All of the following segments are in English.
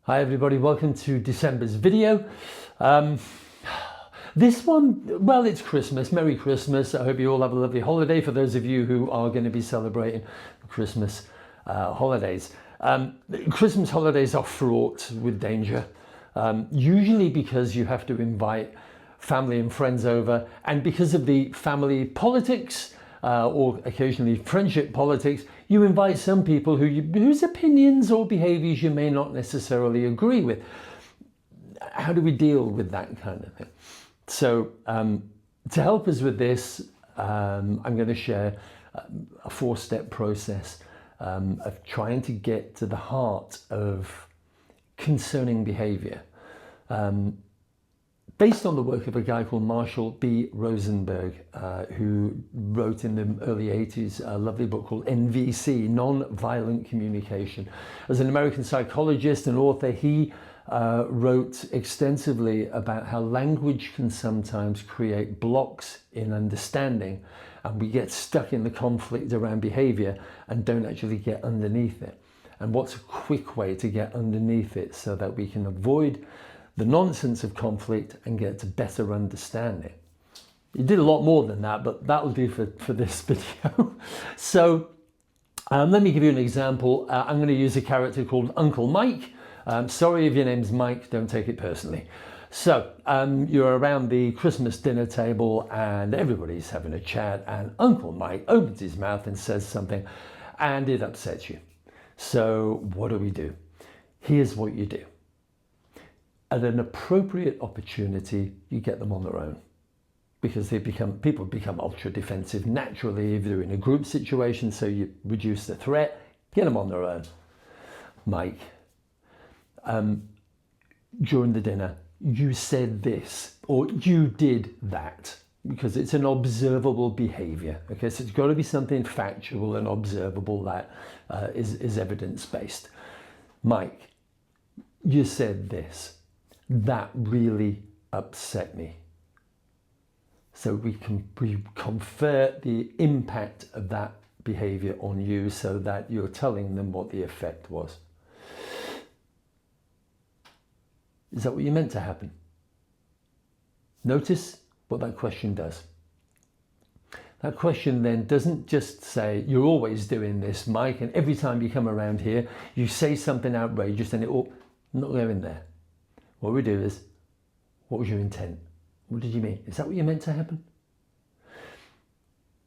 Hi everybody, welcome to December's video. This one, well, it's Christmas. Merry Christmas. I hope you all have a lovely holiday for those of you who are going to be celebrating Christmas holidays. Christmas holidays are fraught with danger, usually because you have to invite family and friends over, and because of the family politics or occasionally friendship politics, you invite some people whose opinions or behaviours you may not necessarily agree with. How do we deal with that kind of thing? So to help us with this, I'm going to share a four-step process of trying to get to the heart of concerning behaviour. Based on the work of a guy called Marshall B. Rosenberg, who wrote in the early 80s a lovely book called NVC, Non-Violent Communication. As an American psychologist and author, he wrote extensively about how language can sometimes create blocks in understanding, and we get stuck in the conflict around behaviour and don't actually get underneath it. And what's a quick way to get underneath it so that we can avoid the nonsense of conflict and get to better understanding? You did a lot more than that, but that'll do for this video. So let me give you an example. I'm going to use a character called Uncle Mike. Sorry if your name's Mike, don't take it personally. So you're around the Christmas dinner table and everybody's having a chat, and Uncle Mike opens his mouth and says something and it upsets you. So what do? Here's what you do. At an appropriate opportunity, you get them on their own, because people become ultra defensive naturally if they're in a group situation. So you reduce the threat, get them on their own. Mike, during the dinner, you said this or you did that, because it's an observable behavior. Okay, so it's got to be something factual and observable that is evidence-based. Mike, you said this. That really upset me. So we convert the impact of that behavior on you so that you're telling them what the effect was. Is that what you meant to happen? Notice what that question does. That question then doesn't just say, you're always doing this, Mike, and every time you come around here, you say something outrageous and it all, not going there. What we do is, what was your intent? What did you mean? Is that what you meant to happen?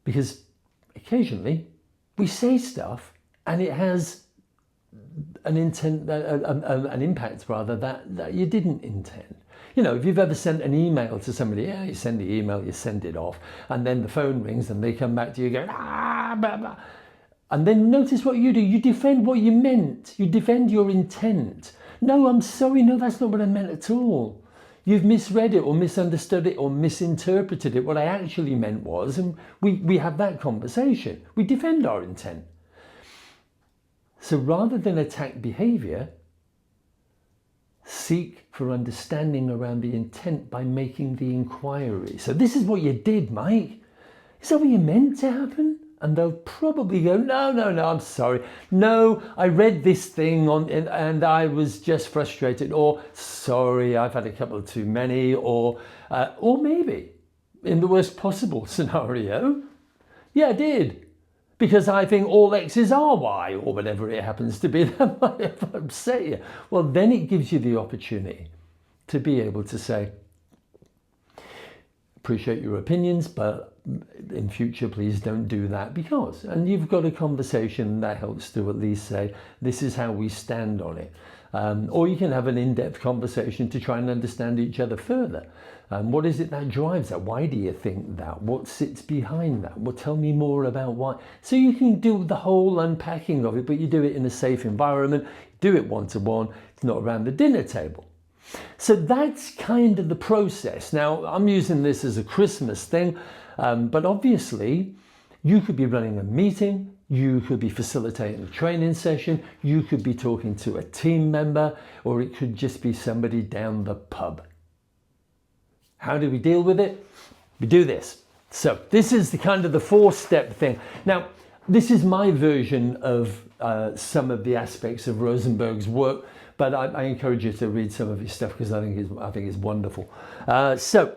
Because occasionally we say stuff and it has an intent, an impact rather, that you didn't intend. You know, if you've ever sent an email to somebody, yeah, you send the email, you send it off, and then the phone rings and they come back to you going, ah, blah, blah. And then notice what you do. You defend what you meant. You defend your intent. No, I'm sorry, no, that's not what I meant at all. You've misread it or misunderstood it or misinterpreted it. What I actually meant was, and we have that conversation. We defend our intent. So rather than attack behavior, seek for understanding around the intent by making the inquiry. So this is what you did, Mike. Is that what you meant to happen? And they'll probably go, no, I'm sorry. No, I read this thing and I was just frustrated. Or, sorry, I've had a couple too many. Or maybe, in the worst possible scenario, yeah, I did. Because I think all X's are Y, or whatever it happens to be. That might have upset you. Well, then it gives you the opportunity to be able to say, appreciate your opinions, but in future, please don't do that because, and you've got a conversation that helps to at least say, this is how we stand on it. Or you can have an in-depth conversation to try and understand each other further. What is it that drives that? Why do you think that? What sits behind that? Well, tell me more about why. So you can do the whole unpacking of it, but you do it in a safe environment, do it one-to-one, it's not around the dinner table. So that's kind of the process. Now, I'm using this as a Christmas thing, but obviously you could be running a meeting, you could be facilitating a training session, you could be talking to a team member, or it could just be somebody down the pub. How do we deal with it? We do this. So this is the kind of the four-step thing. Now, this is my version of some of the aspects of Rosenberg's work, but I encourage you to read some of his stuff because I think it's wonderful. So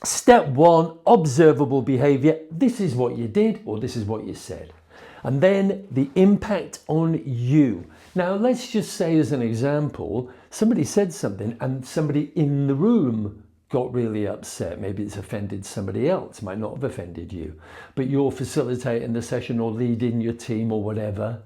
step 1, observable behavior. This is what you did, or this is what you said. And then the impact on you. Now, let's just say as an example, somebody said something and somebody in the room got really upset. Maybe it's offended somebody else, might not have offended you, but you're facilitating the session or leading your team or whatever.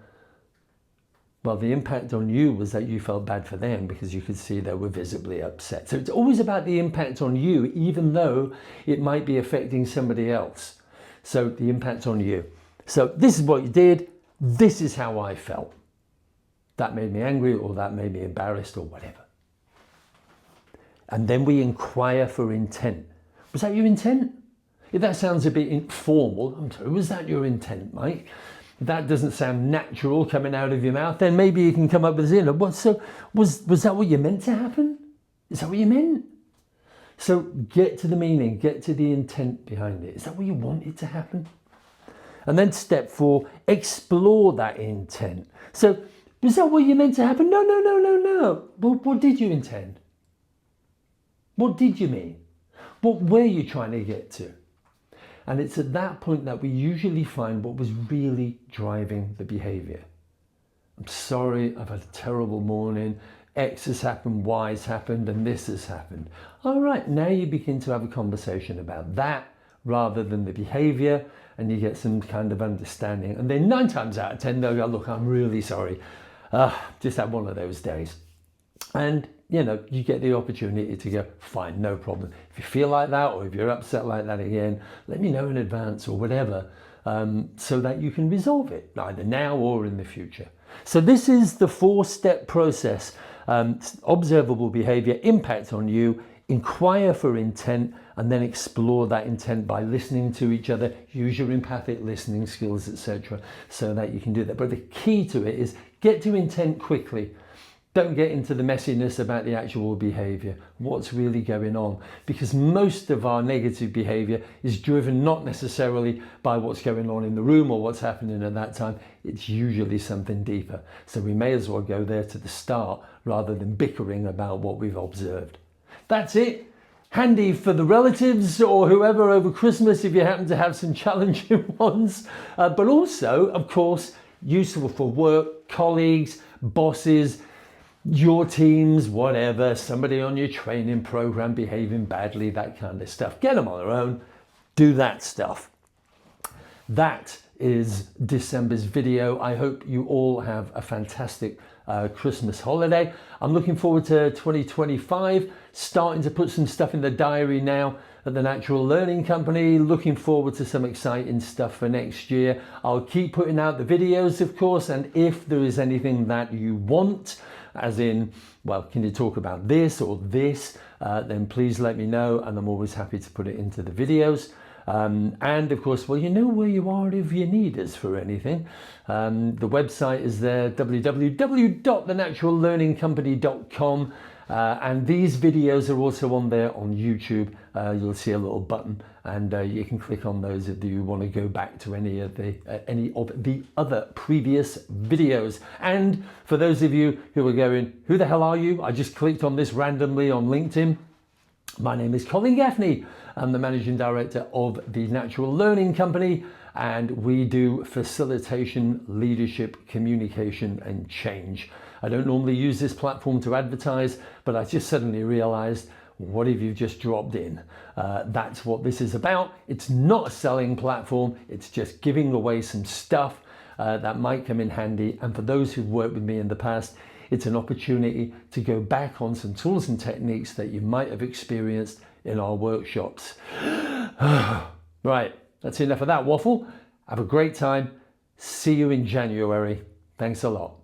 Well, the impact on you was that you felt bad for them because you could see they were visibly upset. So it's always about the impact on you, even though it might be affecting somebody else. So the impact on you. So this is what you did. This is how I felt. That made me angry, or that made me embarrassed, or whatever. And then we inquire for intent. Was that your intent? If that sounds a bit informal, I'm sorry, was that your intent, Mike? If that doesn't sound natural coming out of your mouth, then maybe you can come up with, so was that what you meant to happen? Is that what you meant? So get to the meaning, get to the intent behind it. Is that what you wanted to happen? And then step 4, explore that intent. So was that what you meant to happen? No. What did you intend? What did you mean? What were you trying to get to? And it's at that point that we usually find what was really driving the behavior. I'm sorry, I've had a terrible morning. X has happened, Y has happened, and this has happened. All right, now you begin to have a conversation about that rather than the behavior, and you get some kind of understanding. And then 9 times out of 10, they'll go, look, I'm really sorry. Just had one of those days. And you get the opportunity to go, fine, no problem. If you feel like that, or if you're upset like that again, let me know in advance or whatever, so that you can resolve it either now or in the future. So this is the 4-step process. Observable behavior, impact on you, inquire for intent, and then explore that intent by listening to each other. Use your empathic listening skills, etc., so that you can do that. But the key to it is get to intent quickly. Don't get into the messiness about the actual behavior, what's really going on, because most of our negative behavior is driven not necessarily by what's going on in the room or what's happening at that time. It's usually something deeper. So we may as well go there to the start rather than bickering about what we've observed. That's it. Handy for the relatives or whoever over Christmas if you happen to have some challenging ones, but also, of course, useful for work, colleagues, bosses, your teams, whatever, somebody on your training program behaving badly, that kind of stuff. Get them on their own, do that stuff. That is December's video. I hope you all have a fantastic Christmas holiday. I'm looking forward to 2025, starting to put some stuff in the diary now at the Natural Learning Company. Looking forward to some exciting stuff for next year. I'll keep putting out the videos, of course, and if there is anything that you want, as in, well, can you talk about this or this, then please let me know, and I'm always happy to put it into the videos. And of course, well, you know where you are if you need us for anything. The website is there, www.thenaturallearningcompany.com. And these videos are also on there on YouTube. You'll see a little button, and you can click on those if you want to go back to any of the other previous videos. And for those of you who are going, who the hell are you? I just clicked on this randomly on LinkedIn. My name is Colin Gaffney. I'm the Managing Director of the Natural Learning Company, and we do facilitation, leadership, communication, and change. I don't normally use this platform to advertise, but I just suddenly realized, what if you've just dropped in? That's what this is about. It's not a selling platform. It's just giving away some stuff that might come in handy. And for those who've worked with me in the past, it's an opportunity to go back on some tools and techniques that you might have experienced in our workshops. Right, that's enough of that waffle. Have a great time. See you in January. Thanks a lot.